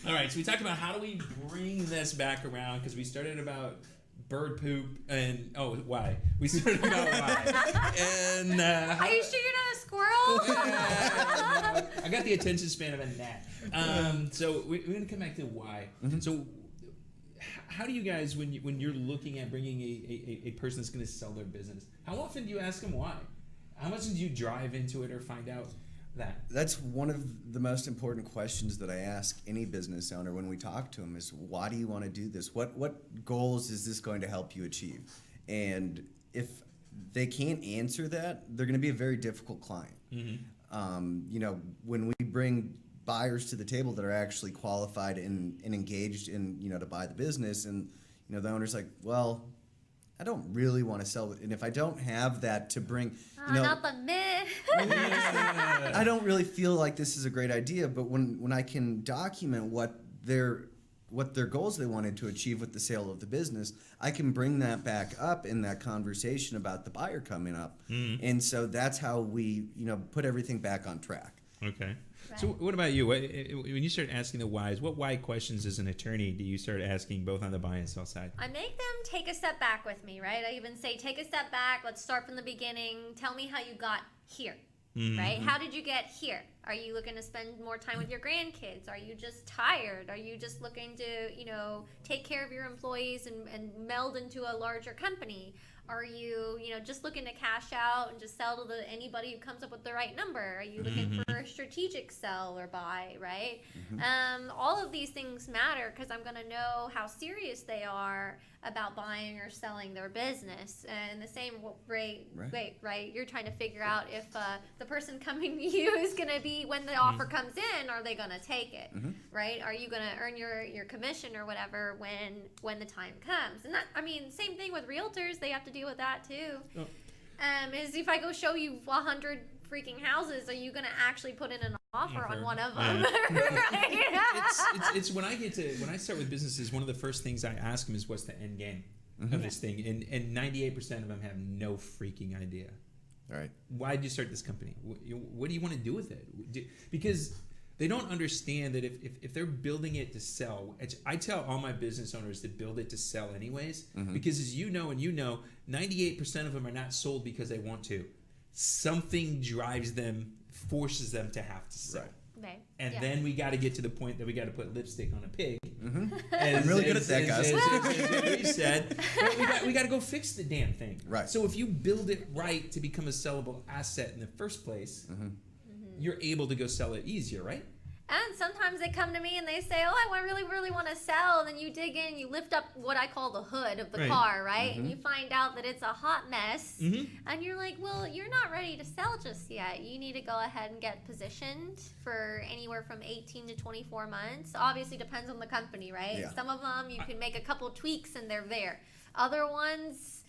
All right, so we talked about how do we bring this back around because we started about bird poop and why we started about why and Are you sure you're not a squirrel? I got the attention span of a gnat. So we're going to come back to why. Mm-hmm. So how do you guys when you're looking at bringing a person that's going to sell their business, how often do you ask them why? How much do you drive into it or find out that? That's one of the most important questions that I ask any business owner when we talk to them is, why do you want to do this? What goals is this going to help you achieve? And if they can't answer that, they're going to be a very difficult client. Mm-hmm. You know, when we bring buyers to the table that are actually qualified and engaged in, you know, to buy the business, and, you know, the owner's like, well, I don't really want to sell it, and if I don't have that to bring, you know, not the myth. I don't really feel like this is a great idea. But when I can document what their goals they wanted to achieve with the sale of the business, I can bring that back up in that conversation about the buyer coming up, and so that's how we, you know, put everything back on track. Okay. Right. So what about you? When you start asking the whys, what why questions as an attorney do you start asking both on the buy and sell side? I make them take a step back with me, right? I even say, take a step back. Let's start from the beginning. Tell me how you got here, right? How did you get here? Are you looking to spend more time with your grandkids? Are you just tired? Are you just looking to, you know, take care of your employees and meld into a larger company? Are you, you know, just looking to cash out and just sell to anybody who comes up with the right number? Are you looking for or a strategic sell or buy, right? All of these things matter because I'm going to know how serious they are about buying or selling their business. And the same rate, right? You're trying to figure out if the person coming to you is going to be, when the offer comes in, are they going to take it, right? Are you going to earn your commission or whatever when the time comes? And that, I mean, same thing with realtors. They have to deal with that too. Is if I go show you 100 freaking houses, are you going to actually put in an offer on one of them? Right? It's when I start with businesses, one of the first things I ask them is what's the end game of this thing, and 98% of them have no freaking idea. All right. Why did you start this company? What do you want to do with it? Because they don't understand that if they're building it to sell, I tell all my business owners to build it to sell anyways, because as you know, 98% of them are not sold because they want to. Something drives them, forces them to have to sell. Right. And then we got to get to the point that we got to put lipstick on a pig. I'm really good at that, guys. As we said, we got to go fix the damn thing. Right. So if you build it right to become a sellable asset in the first place, you're able to go sell it easier, right? And sometimes they come to me and they say, oh, I really, really want to sell. And then you dig in, you lift up what I call the hood of the car, right? And you find out that it's a hot mess. And you're like, well, you're not ready to sell just yet. You need to go ahead and get positioned for anywhere from 18 to 24 months. Obviously depends on the company, right? Yeah. Some of them you can make a couple tweaks and they're there. Other ones,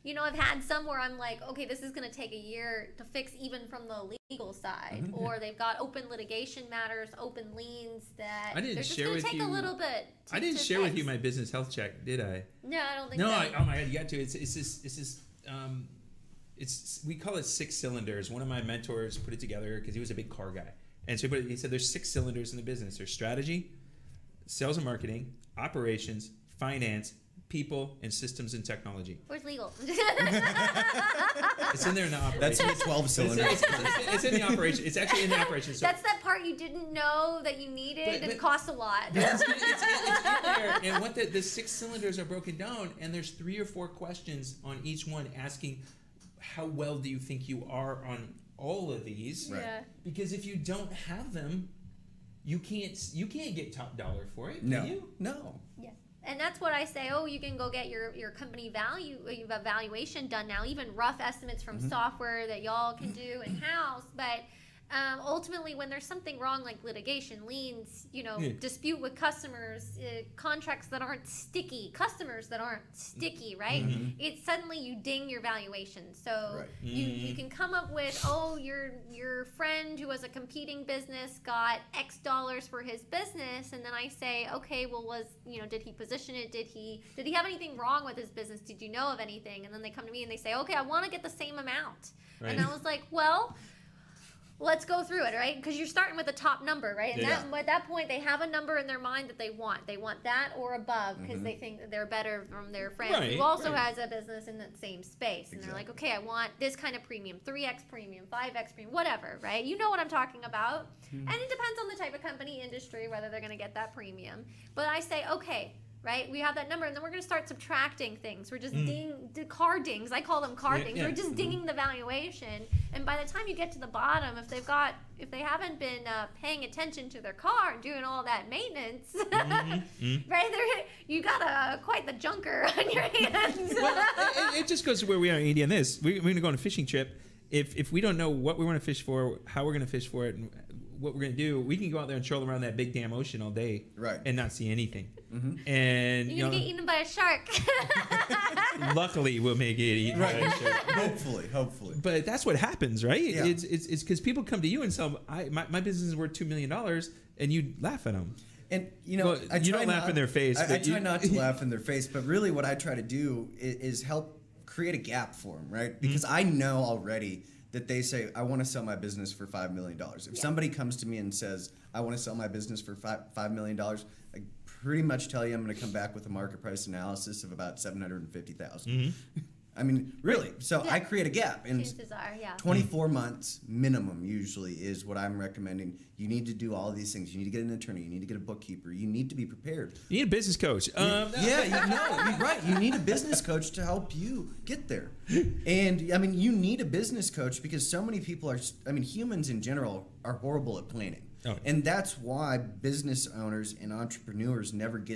you know, I've had some where I'm like, okay, this is going to take a year to fix even from the legal side. Or they've got open litigation matters, open liens that I didn't they're just share going to with take you. a little bit to, I didn't to share with fix. you my business health check, did I? No, I don't think No, so. oh my God, you got to. It's we call it 6 cylinders. One of my mentors put it together because he was a big car guy, and so he said there's 6 cylinders in the business. There's strategy, sales and marketing, operations, finance, people, and systems and technology. Where's legal? It's in there in the operation. That's me 12 cylinders. It's in the operation. It's actually in the operation. So That's that part you didn't know that you needed and but- cost a lot. it's in there. And what the 6 cylinders are broken down, and there's 3 or 4 questions on each one asking, how well do you think you are on all of these? Right. Yeah. Because if you don't have them, you can't get top dollar for it. No. Can you? No. Yes. And that's what I say, oh, you can go get your company evaluation done now, even rough estimates from software that y'all can do in-house. But ultimately, when there's something wrong like litigation, liens, dispute with customers, contracts that aren't sticky, customers that aren't sticky, right? It's suddenly you ding your valuation. So Right. you can come up with, oh, your friend who has a competing business got X dollars for his business, and then I say, okay, well, did he position it? Did he have anything wrong with his business? Did you know of anything? And then they come to me and they say, okay, I want to get the same amount. Right. And I was like, well, let's go through it, right? Because you're starting with a top number, right? And at that point, they have a number in their mind that they want. They want that or above because they think that they're better from their friend who also has a business in that same space. And they're like, okay, I want this kind of premium, 3x premium, 5x premium, whatever, right? You know what I'm talking about. And it depends on the type of company, industry, whether they're going to get that premium. But I say, okay, right? We have that number, and then we're going to start subtracting things. We're just car dings. I call them car dings. We're just dinging the valuation, and by the time you get to the bottom, if they haven't been paying attention to their car and doing all that maintenance, right? You got quite the junker on your hands. Well, it just goes to where we are, Andy, on this. We're going to go on a fishing trip. If we don't know what we want to fish for, how we're going to fish for it, and what we're going to do, we can go out there and troll around that big damn ocean all day and not see anything. And You're going to get eaten by a shark. luckily, we'll make it eaten by a shark. Hopefully. But that's what happens, right? Yeah. It's because people come to you and say, my business is worth $2 million, and you laugh at them. And Well, I you try don't laugh not- in their face, I but try you- not to laugh in their face, but really, what I try to do is help create a gap for them, right? Because I know already that they say, I want to sell my business for $5 million. If somebody comes to me and says, I want to sell my business for $5 million, I pretty much tell you I'm going to come back with a market price analysis of about $750,000. I mean, really. So I create a gap. And Chances are, yeah. 24 months minimum usually is what I'm recommending. You need to do all these things. You need to get an attorney. You need to get a bookkeeper. You need to be prepared. You need a business coach. You're right. You need a business coach to help you get there. And I mean, you need a business coach because so many people humans in general are horrible at planning. Oh. And that's why business owners and entrepreneurs never get